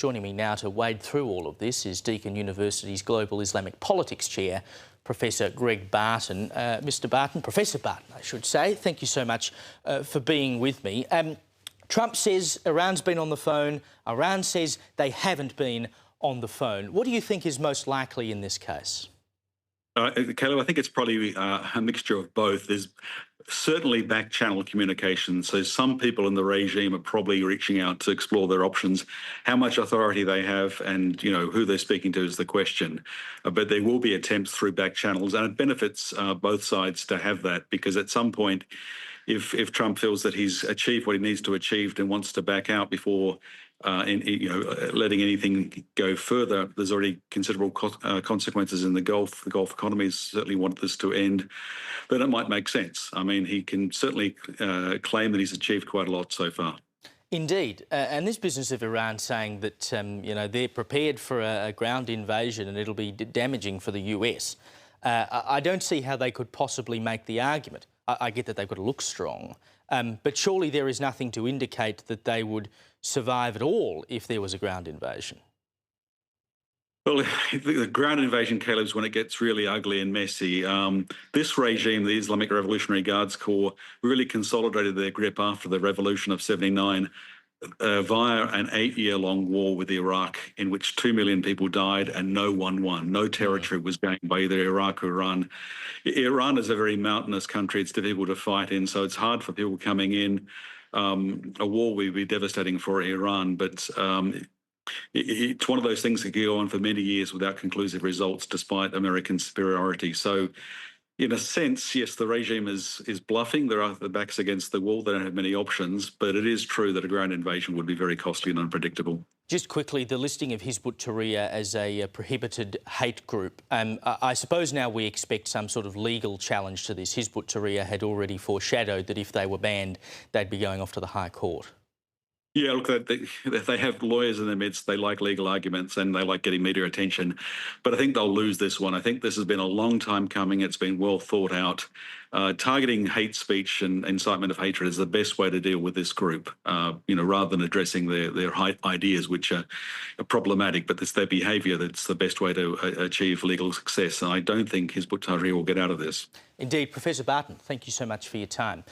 Joining me now to wade through all of this is Deakin University's Global Islamic Politics Chair, Professor Greg Barton. Professor Barton, I should say, thank you so much for being with me. Trump says Iran's been on the phone. Iran says they haven't been on the phone. What do you think is most likely in this case? Caleb, I think it's probably a mixture of both. There's certainly back-channel communication. So some people in the regime are probably reaching out to explore their options. How much authority they have and, who they're speaking to is the question. But there will be attempts through back channels, and it benefits both sides to have that, because at some point, if Trump feels that he's achieved what he needs to achieve and wants to back out before letting anything go further, there's already considerable consequences in the Gulf. The Gulf economies certainly want this to end, then it might make sense. I mean, he can certainly claim that he's achieved quite a lot so far. Indeed, and this business of Iran saying that they're prepared for a ground invasion and it'll be damaging for the US, I don't see how they could possibly make the argument. I get that they've got to look strong, but surely there is nothing to indicate that they would survive at all if there was a ground invasion. Well, the ground invasion, Caleb, is when it gets really ugly and messy. This regime, the Islamic Revolutionary Guards Corps, really consolidated their grip after the revolution of '79 via an 8-year-long war with Iraq, in which 2 million people died and no one won. No territory was gained by either Iraq or Iran. Iran is a very mountainous country. It's difficult to fight in, so it's hard for people coming in. A war would be devastating for Iran, but it's one of those things that can go on for many years without conclusive results, despite American superiority. So, in a sense, yes, the regime is bluffing. Their backs against the wall. They don't have many options, but it is true that a ground invasion would be very costly and unpredictable. Just quickly, the listing of Hizb ut-Tahrir as a prohibited hate group. I suppose now we expect some sort of legal challenge to this. Hizb ut-Tahrir had already foreshadowed that if they were banned, they'd be going off to the High Court. Yeah, look, they have lawyers in their midst. They like legal arguments and they like getting media attention. But I think they'll lose this one. I think this has been a long time coming. It's been well thought out. Targeting hate speech and incitement of hatred is the best way to deal with this group, rather than addressing their ideas, which are problematic. But it's their behaviour that's the best way to achieve legal success. And I don't think Hizb ut-Tahrir will get out of this. Indeed. Professor Barton, thank you so much for your time.